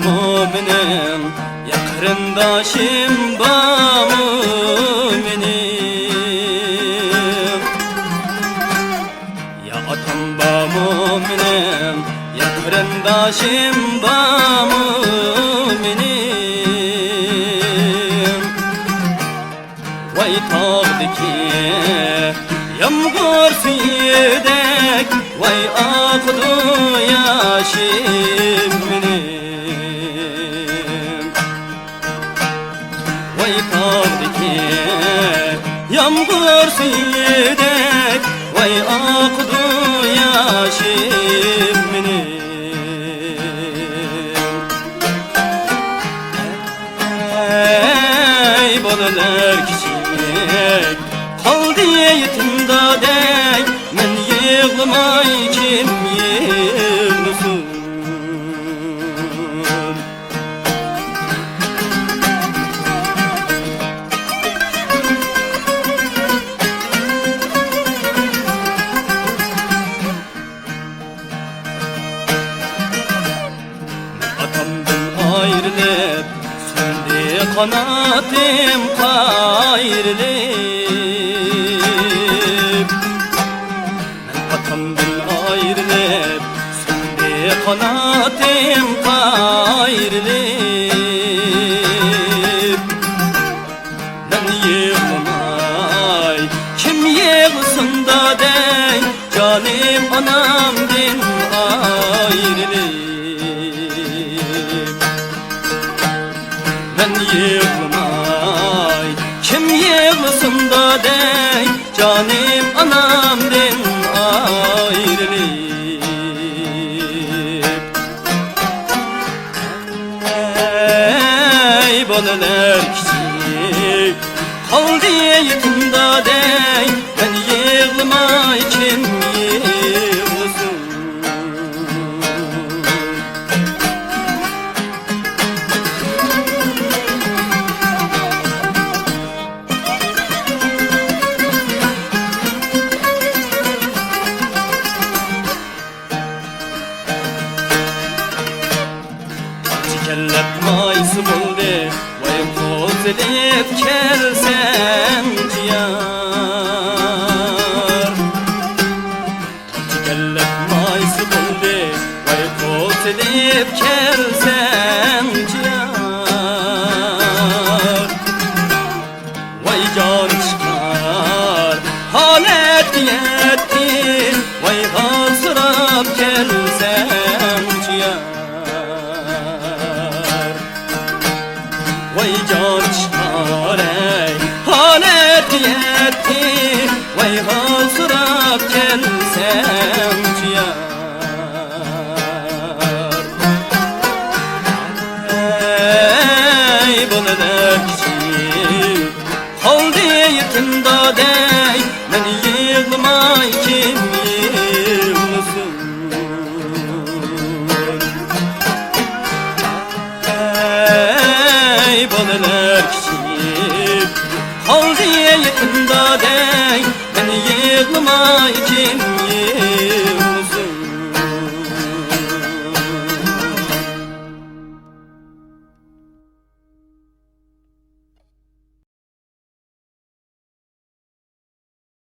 mu'minim, ya qarindoshim ba mu'minim, ya otam ba mu'minim, ya qarindoshim ba mu'minim. Vay tog'diki yomg'ir suyidek, vay oqdi yoshim menim. Vay tog'diki yomg'ir suyidek, vay oqdi yoshim menim. Ey bolalar kichik qoldi yetimdadek, men yig'lamay kim yig'lasin? Atamdan ayrılıp söndü qanotim qayrilib. Atamdan ayrılıp söndü qanotim qayrilib. Ben yig'lamay kim yig'sin dadey, jonim onamdan ayrılıp. Ben yig'lamay kim yig'sin dadey, jonim onamdan ayrılıp. Ey bolalar kichik qoldi yetimdadek, ben yig'lamay kim yig'lasin? Kellep maysı buldu, vay kozilip kelsen ciyar. Kellep maysı buldu, vay kozilip kelsen ciyar. Vay can çıkar halet yetti, vay hazırap kelsen ciyar. Vay can çıkar ey halet yetti, vay hazırap gelsem ciyar. Ey bolalar kichik qoldi yetimdadek, men yig'lamay kim yig'lasin? Ey bolalar kichik qoldi yetimdadek, men yig'lamay